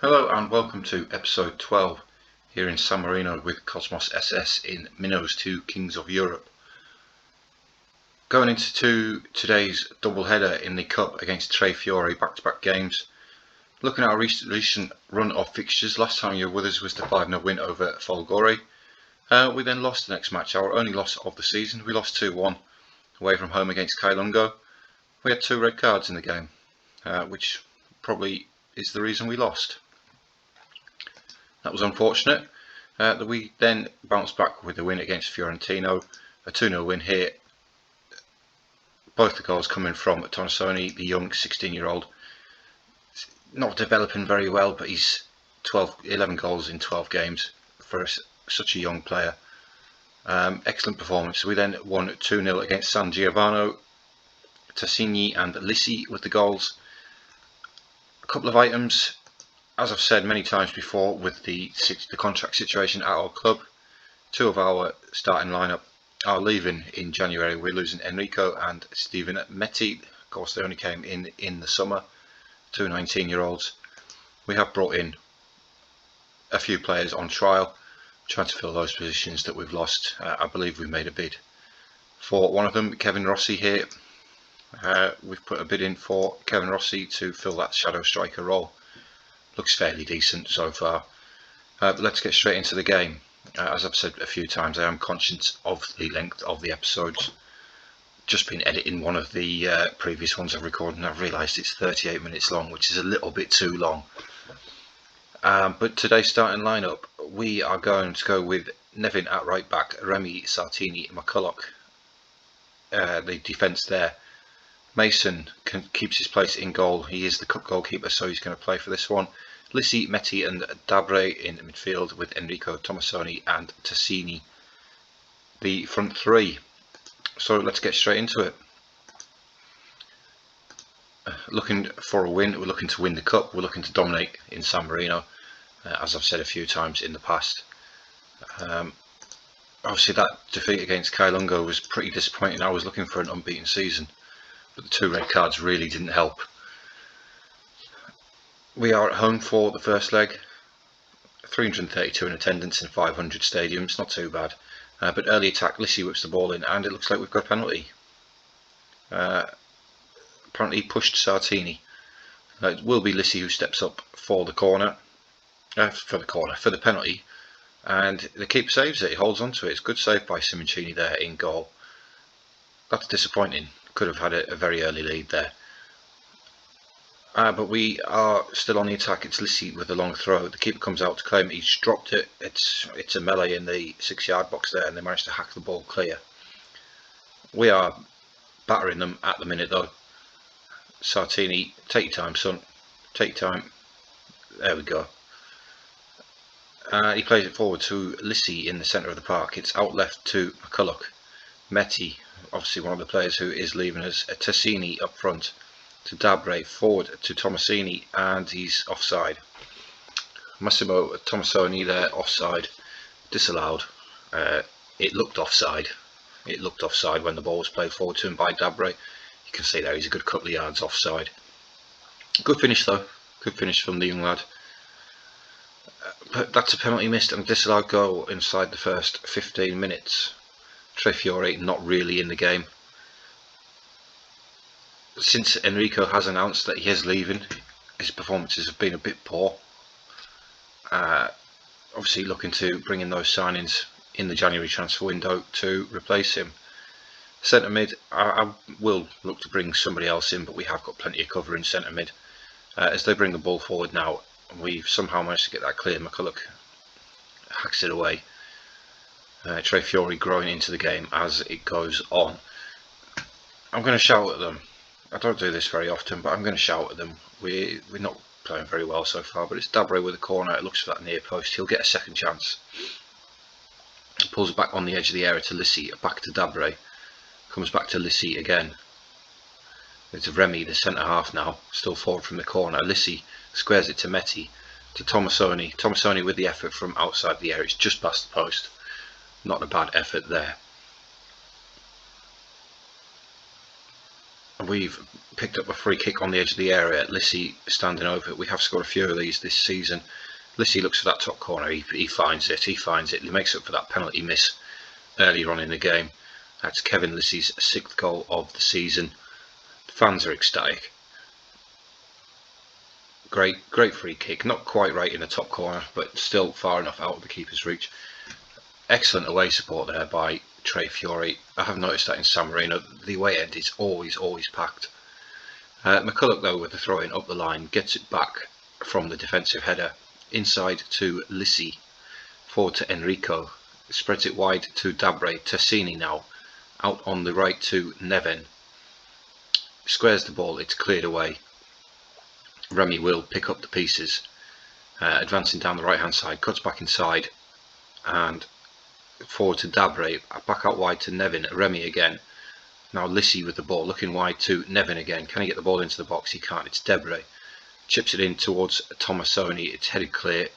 Hello and welcome to episode 12 here in San Marino with Cosmos SS in Minnows 2 Kings of Europe. Going into today's double header in the Cup against Tre Fiori, back-to-back games. Looking at our recent run of fixtures, last time you were with us was the 5-0 win over Folgore. We then lost the next match, our only loss of the season. We lost 2-1 away from home against Kailungo. We had 2 red cards in the game, which probably is the reason we lost. That was unfortunate. That we then bounced back with a win against Fiorentino, a 2-0 win here. Both the goals coming from Tomasoni, the young 16-year-old. Not developing very well, but he's 11 goals in 12 games for such a young player. Excellent performance. We then won 2-0 against San Giovanni. Tassini and Lissi with the goals. A couple of items. As I've said many times before, with the contract situation at our club, 2 of our starting lineup are leaving in January. We're losing Enrico and Stephen Metti. Of course, they only came in the summer, 2 19-year-olds. We have brought in a few players on trial, trying to fill those positions that we've lost. I believe we've made a bid for one of them, Kevin Rossi here. We've put a bid in for Kevin Rossi to fill that shadow striker role. Looks fairly decent so far. But let's get straight into the game. As I've said a few times, I am conscious of the length of the episodes. Just been editing one of the previous ones I've recorded and I've realised it's 38 minutes long, which is a little bit too long. But today's starting lineup, we are going to go with Nevin at right back, Remy, Sartini, McCulloch. The defence there. Mason keeps his place in goal. He is the cup goalkeeper, so he's going to play for this one. Lissi, Metti and Dabre in midfield with Enrico, Tomasoni and Tassini, the front 3. So let's get straight into it. Looking for a win. We're looking to win the cup. We're looking to dominate in San Marino, as I've said a few times in the past. Obviously that defeat against Kailungo was pretty disappointing. I was looking for an unbeaten season, but the 2 red cards really didn't help. We are at home for the first leg. 332 in attendance in 500 stadiums, not too bad. But early attack, Lissi whips the ball in, and it looks like we've got a penalty. Apparently he pushed Sartini. It will be Lissi who steps up for the corner. For the penalty. And the keeper saves it, he holds on to it. It's a good save by Simoncini there in goal. That's disappointing. Could have had a very early lead there. But we are still on the attack. It's Lissi with a long throw. The keeper comes out to claim it. He's dropped it. It's a melee in the 6-yard box there, and they managed to hack the ball clear. We are battering them at the minute though. Sartini, take your time, son. Take your time. There we go. He plays it forward to Lissi in the centre of the park. It's out left to McCulloch. Metti, obviously one of the players who is leaving us. Tassini up front to Dabre, forward to Tomasini, and he's offside. Massimo Tomasoni there, offside, disallowed. It looked offside. It looked offside when the ball was played forward to him by Dabre. You can see there he's a good couple of yards offside. Good finish though. Good finish from the young lad. But that's a penalty missed and a disallowed goal inside the first 15 minutes. Tre Fiori not really in the game. Since Enrico has announced that he is leaving, his performances have been a bit poor. Obviously looking to bring in those signings in the January transfer window to replace him. Centre mid, I will look to bring somebody else in, but we have got plenty of cover in centre mid. As they bring the ball forward now, we've somehow managed to get that clear. McCulloch hacks it away. Tre Fiori growing into the game as it goes on. I'm going to shout at them. I don't do this very often, but I'm going to shout at them. We're not playing very well so far, but it's Dabre with a corner. It looks for that near post. He'll get a second chance. Pulls it back on the edge of the area to Lissi, back to Dabre. Comes back to Lissi again. It's Remy, the centre half now, still forward from the corner. Lissi squares it to Metti, to Tomasoni. Tomasoni with the effort from outside the area. It's just past the post. Not a bad effort there. We've picked up a free kick on the edge of the area. Lissi standing over it. We have scored a few of these this season. Lissi looks for that top corner. He finds it. He makes up for that penalty miss earlier on in the game. That's Kevin Lissi's 6th goal of the season. The fans are ecstatic. Great free kick. Not quite right in the top corner, but still far enough out of the keeper's reach. Excellent away support there by Tre Fiori. I have noticed that in San Marino. The away end is always packed. McCulloch, though, with the throw in up the line, gets it back from the defensive header inside to Lissi, forward to Enrico, spreads it wide to Dabre. Tassini now out on the right to Nevin, squares the ball, it's cleared away. Remy will pick up the pieces, advancing down the right hand side, cuts back inside and forward to Dabre, back out wide to Nevin. Remy again. Now Lissi with the ball, looking wide to Nevin again. Can he get the ball into the box? He can't. It's Debre. Chips it in towards Tomasoni. It's headed clear.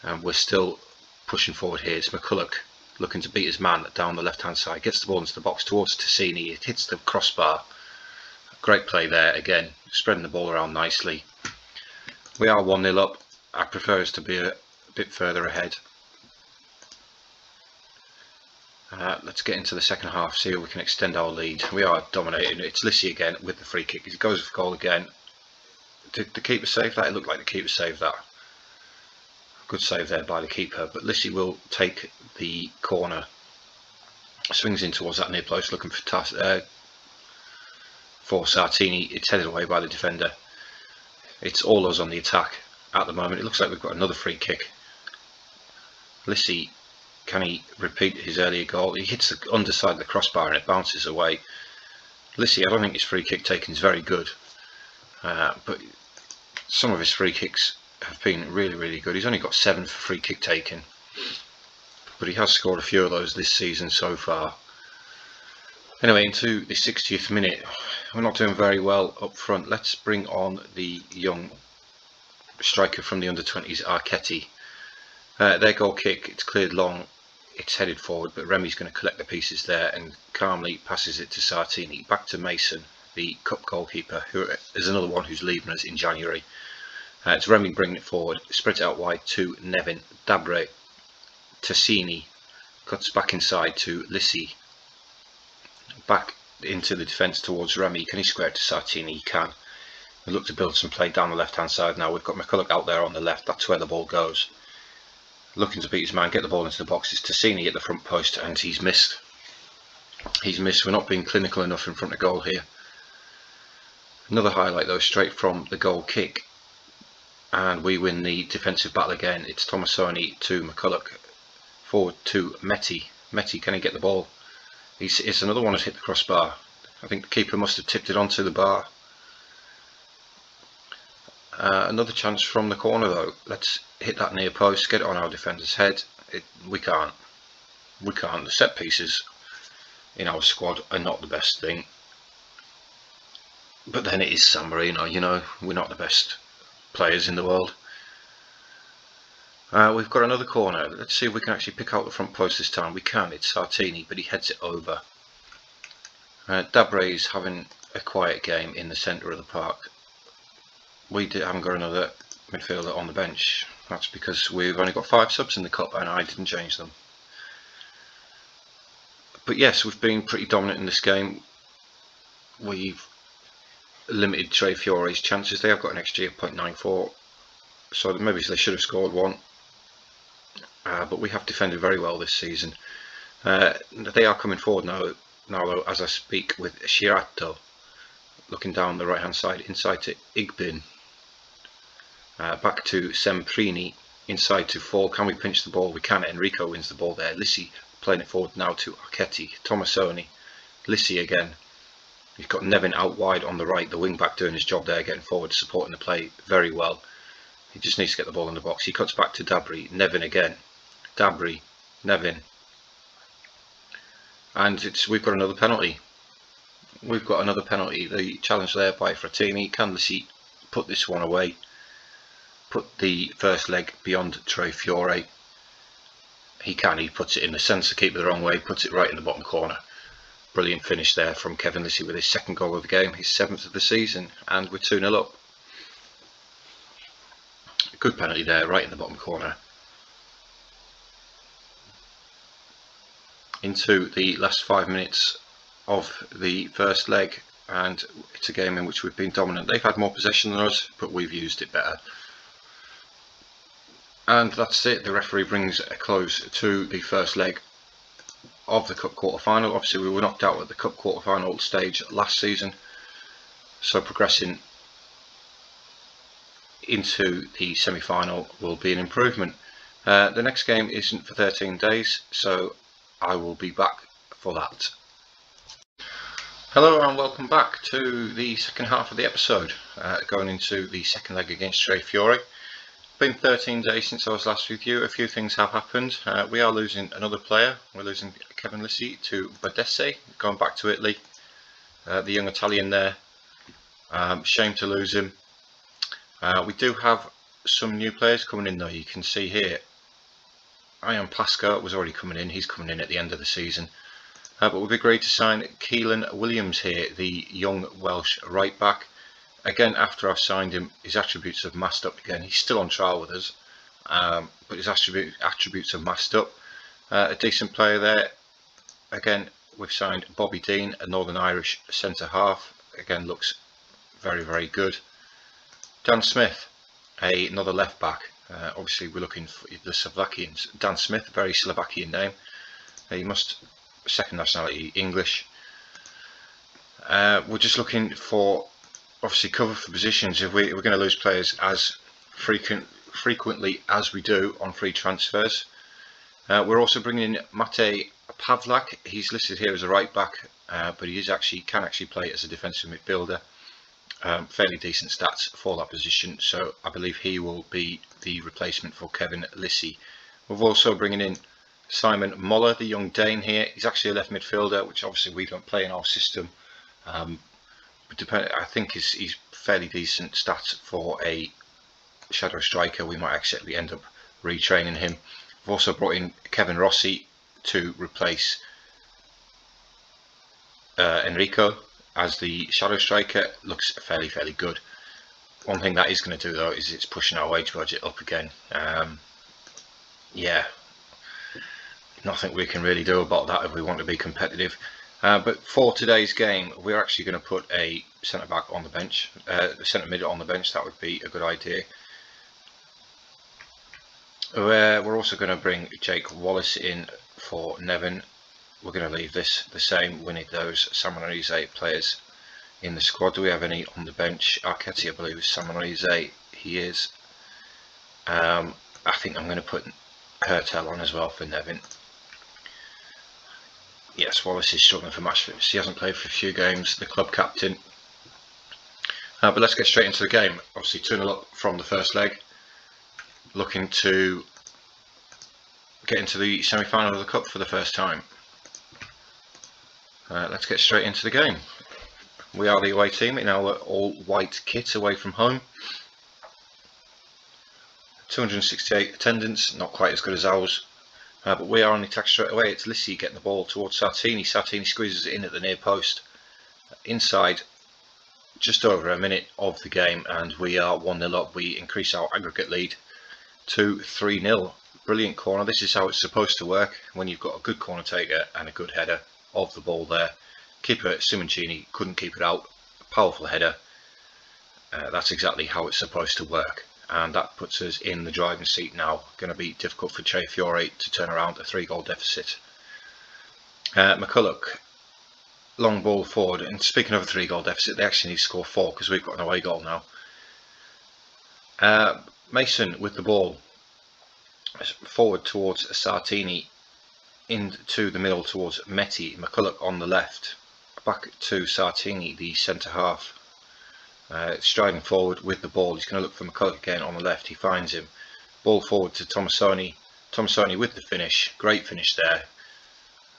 And we're still pushing forward here. It's McCulloch looking to beat his man down the left hand side. Gets the ball into the box towards Tassini. It hits the crossbar. Great play there again. Spreading the ball around nicely. We are 1-0 up. I prefer us to be a bit further ahead. Let's get into the second half, see if we can extend our lead. We are dominating. It's Lissi again with the free kick. He goes for goal again. Did the keeper save that? It looked like the keeper saved that. Good save there by the keeper. But Lissi will take the corner. Swings in towards that near post, looking for Sartini. It's headed away by the defender. It's all us on the attack at the moment. It looks like we've got another free kick. Lissi, can he repeat his earlier goal? He hits the underside of the crossbar and it bounces away. Lissi, I don't think his free kick taking is very good, but some of his free kicks have been really good. He's only got 7 for free kick taking, but he has scored a few of those this season so far. Anyway, into the 60th minute. We're not doing very well up front. Let's bring on the young striker from the under-20s, Archetti. Their goal kick, it's cleared long, it's headed forward, but Remy's going to collect the pieces there and calmly passes it to Sartini. Back to Mason, the cup goalkeeper, who is another one who's leaving us in January. It's Remy bringing it forward, spreads it out wide to Nevin. Dabre, Tassini, cuts back inside to Lissi. Back into the defence towards Remy. Can he square it to Sartini? He can. We look to build some play down the left hand side now. We've got McCulloch out there on the left. That's where the ball goes. Looking to beat his man, get the ball into the box. It's Tassini at the front post and he's missed. He's missed. We're not being clinical enough in front of goal here. Another highlight though, straight from the goal kick. And we win the defensive battle again. It's Tomasoni to McCulloch. Forward to Metti. Metti, can he get the ball? It's another one that's hit the crossbar. I think the keeper must have tipped it onto the bar. Another chance from the corner though. Let's hit that near post, get it on our defender's head. We can't. The set pieces in our squad are not the best thing. But then it is San Marino, you know, we're not the best players in the world. We've got another corner. Let's see if we can actually pick out the front post this time. We can. It's Sartini, but he heads it over. Dabre is having a quiet game in the centre of the park. We haven't got another midfielder on the bench. That's because we've only got 5 subs in the cup and I didn't change them. But yes, we've been pretty dominant in this game. We've limited Tre Fiori's chances. They have got an XG of 0.94, so maybe they should have scored one. But we have defended very well this season. They are coming forward now though, as I speak, with Shirato looking down the right hand side, inside to Igbin, back to Semprini, inside to Fall. Can we pinch the ball? We can. Enrico wins the ball there. Lissi playing it forward now to Archetti. Tomasoni, Lissi again. You've got Nevin out wide on the right, the wing back doing his job there, getting forward, supporting the play very well. He just needs to get the ball in the box. He cuts back to Dabre. Nevin again. Dabre, Nevin. And we've got another penalty. We've got another penalty. The challenge there by Frattini. Can Lissi put this one away? Put the first leg beyond Tre Fiori. He can. He puts it in the sense to keep it the wrong way. Puts it right in the bottom corner. brilliant finish there from Kevin Lissy with his second goal of the game, his 7th of the season, and we're 2-0 up. A good penalty there, right in the bottom corner. Into the last 5 minutes of the first leg, and it's a game in which we've been dominant. They've had more possession than us, but we've used it better. And that's it. The referee brings a close to the first leg of the Cup quarter-final. Obviously we were knocked out at the Cup quarter-final stage last season, so progressing into the semi-final will be an improvement. The next game isn't for 13 days, so I will be back for that. Hello and welcome back to the second half of the episode, going into the second leg against Tre Fiori. Been 13 days since I was last with you. A few things have happened. We are losing another player. We're losing Kevin Lissy to Badese, going back to Italy. The young Italian there. Shame to lose him. We do have some new players coming in though. You can see here, Ian Pascoe was already coming in. He's coming in at the end of the season. But we've agreed to sign Keelan Williams here, the young Welsh right back. Again, after I've signed him, his attributes have masked up again. He's still on trial with us, but his attributes have masked up. A decent player there. Again, we've signed Bobby Dean, a Northern Irish centre half. Again, looks very, very good. Dan Smith, another left back. Obviously, we're looking for the Slovakians. Dan Smith, very Slovakian name. He must, second nationality, English. We're just looking for, obviously, cover for positions. If we're going to lose players as frequently as we do on free transfers. We're also bringing in Matej Pavlak. He's listed here as a right back, but he can actually play as a defensive midfielder. Fairly decent stats for that position, so I believe he will be the replacement for Kevin Lissy. We're also bringing in Simon Moller, the young Dane here. He's actually a left midfielder, which obviously we don't play in our system. I think he's fairly decent stats for a shadow striker. We might actually end up retraining him. We've also brought in Kevin Rossi to replace Enrico as the shadow striker. Looks fairly good. One thing that is going to do though is it's pushing our wage budget up again. Yeah, nothing we can really do about that if we want to be competitive. But for today's game, we're actually going to put a centre back on the bench, centre mid on the bench. That would be a good idea. We're also going to bring Jake Wallace in for Nevin. We're going to leave this the same. We need those San Marino players in the squad. Do we have any on the bench? Arquetti, I believe, is San Marino. He is. I think I'm going to put Hertel on as well for Nevin. Yes, Wallace is struggling for match fitness. He hasn't played for a few games, the club captain. But let's get straight into the game. Obviously 2-0 up from the first leg. Looking to get into the semi-final of the Cup for the first time. Let's get straight into the game. We are the away team in our all-white kit away from home. 268 attendance, not quite as good as ours. But we are on the attack straight away. It's Lissy getting the ball towards Sartini. Sartini squeezes it in at the near post. Inside just over a minute of the game, and we are 1-0 up. We increase our aggregate lead to 3-0. Brilliant corner. This is how it's supposed to work when you've got a good corner taker and a good header of the ball there. Keeper Simoncini couldn't keep it out. Powerful header. That's exactly how it's supposed to work. And that puts us in the driving seat now. Going to be difficult for Tre Fiori to turn around a 3-goal deficit. McCulloch, long ball forward. And speaking of a 3-goal deficit, they actually need to score 4 because we've got an away goal now. Mason with the ball forward towards Sartini, into the middle towards Metti. McCulloch on the left, back to Sartini, the centre half. Striding forward with the ball. He's going to look for McCulloch again on the left. He finds him. Ball forward to Tomasoni. Tomasoni with the finish. Great finish there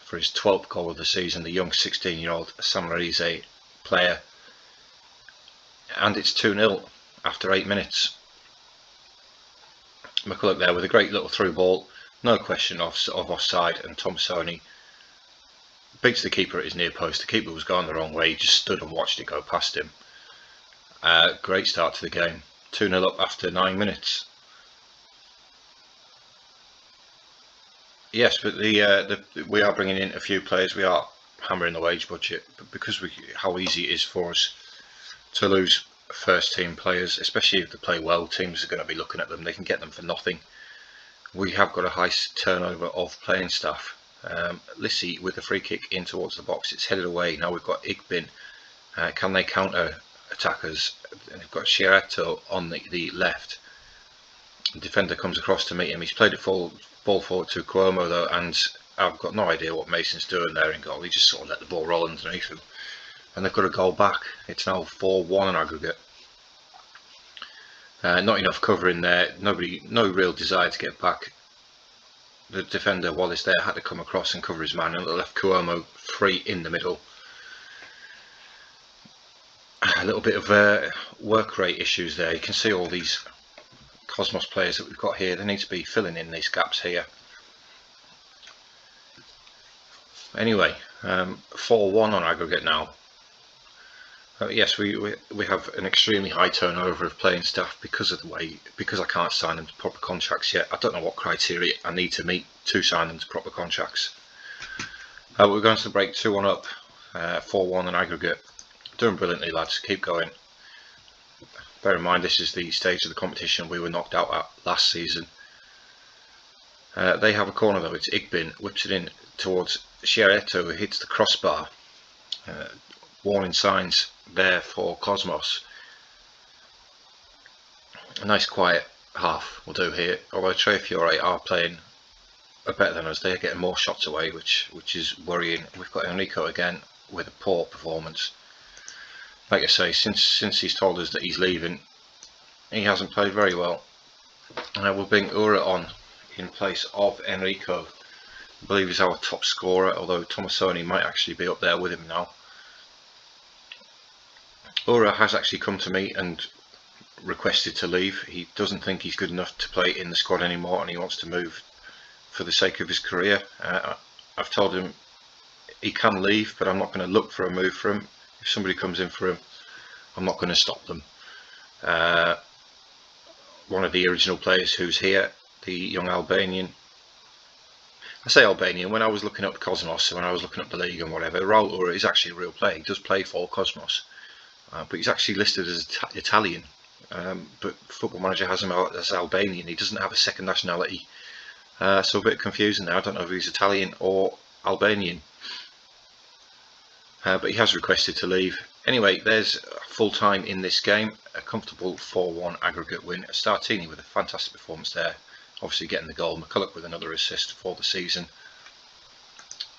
for his 12th goal of the season. The young 16-year-old San Marino player. And it's 2-0 after 8 minutes. McCulloch there with a great little through ball. No question of offside, and Tomasoni beats the keeper at his near post. The keeper was going the wrong way, he just stood and watched it go past him. Great start to the game. 2-0 up after 9 minutes. Yes, but we are bringing in a few players. We are hammering the wage budget, but because how easy it is for us to lose first team players, especially if they play well, teams are going to be looking at them. They can get them for nothing. We have got a high turnover of playing staff. Lissy with a free kick in towards the box. It's headed away. Now we've got Igbin. Can they counter attackers? They've got Sciarretto on the left. The defender comes across to meet him. He's played a ball forward to Cuomo though, and I've got no idea what Mason's doing there in goal. He just sort of let the ball roll underneath him, and they've got a goal back. It's now 4-1 on aggregate. Not enough cover in there. No real desire to get back. The defender Wallace there had to come across and cover his man, and left Cuomo free in the middle. A little bit of work rate issues there. You can see all these Cosmos players that we've got here. They need to be filling in these gaps here. Anyway, 4-1 on aggregate now. Yes, we have an extremely high turnover of playing staff because I can't sign them to proper contracts yet. I don't know what criteria I need to meet to sign them to proper contracts. We're going to the break 2-1 up, 4-1 on aggregate. Doing brilliantly, lads. Keep going. Bear in mind, this is the stage of the competition we were knocked out at last season. They have a corner though. It's Igbin, whips it in towards Sciarretto, who hits the crossbar. Warning signs there for Cosmos. A nice quiet half will do here, although Tre Fiori are playing better than us. They're getting more shots away, which is worrying. We've got Enrico again with a poor performance. Like I say, since he's told us that he's leaving, he hasn't played very well. We'll bring Ura on in place of Enrico. I believe he's our top scorer, although Tomasoni might actually be up there with him now. Ura has actually come to me and requested to leave. He doesn't think he's good enough to play in the squad anymore, and he wants to move for the sake of his career. I've told him he can leave, but I'm not going to look for a move for him. If somebody comes in for him, I'm not going to stop them. One of the original players who's here, the young Albanian. I say Albanian, when I was looking up Cosmos, when I was looking up the league and whatever, Raul Ura is actually a real player. He does play for Cosmos, but he's actually listed as Italian. But Football Manager has him out as Albanian. He doesn't have a second nationality, so a bit confusing there. I don't know if he's Italian or Albanian. But he has requested to leave. Anyway, there's full time in this game. A comfortable 4-1 aggregate win. Startini with a fantastic performance there, obviously getting the goal. McCulloch with another assist for the season.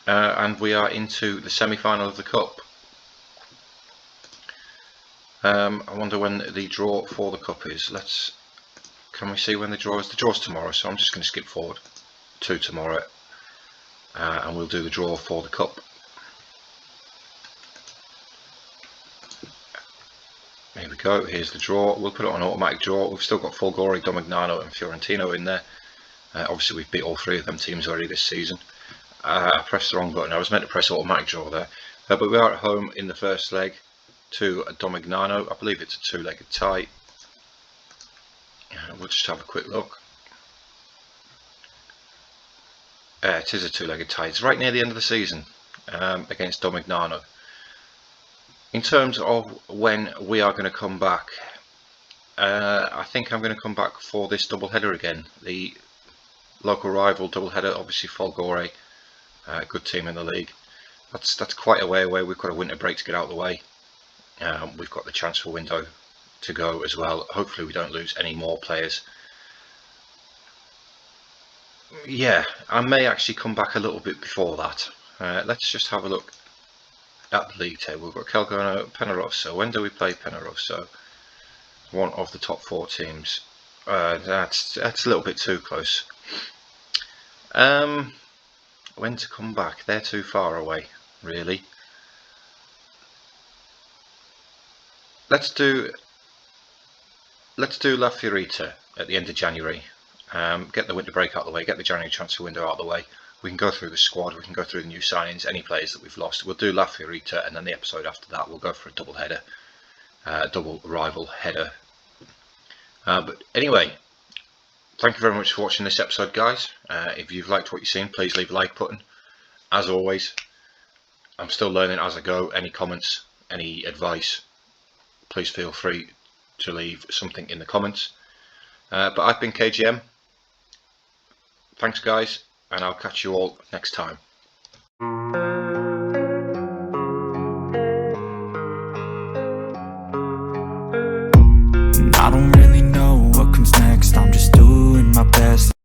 And we are into the semi-final of the Cup. I wonder when the draw for the Cup is. Can we see when the draw is? The draw's tomorrow, so I'm just going to skip forward to tomorrow. And we'll do the draw for the Cup. Here we go, here's the draw. We'll put it on automatic draw. We've still got Folgore, Domignano and Fiorentino in there. Obviously we've beat all three of them teams already this season. I pressed the wrong button. I was meant to press automatic draw there. But we are at home in the first leg to Domignano. I believe it's a two-legged tie. We'll just have a quick look. It is a two-legged tie. It's right near the end of the season against Domignano. In terms of when we are going to come back, I think I'm going to come back for this double header again. The local rival double header, obviously Folgore, good team in the league. That's quite a way away. We've got a winter break to get out of the way. We've got the transfer window to go as well. Hopefully we don't lose any more players. Yeah, I may actually come back a little bit before that. Let's just have a look at the league table. We've got Calgona, Penaroso. When do we play Penaroso? One of the top four teams. That's a little bit too close. When to come back? They're too far away, really. Let's do La Fiorita at the end of January. Get the winter break out of the way, get the January transfer window out of the way. We can go through the squad, we can go through the new signings, any players that we've lost. We'll do La Fiorita, and then the episode after that we'll go for a double header, double rival header. But anyway, thank you very much for watching this episode, guys. If you've liked what you've seen, please leave a like button. As always, I'm still learning as I go. Any comments, any advice, please feel free to leave something in the comments. But I've been KGM. Thanks, guys, and I'll catch you all next time.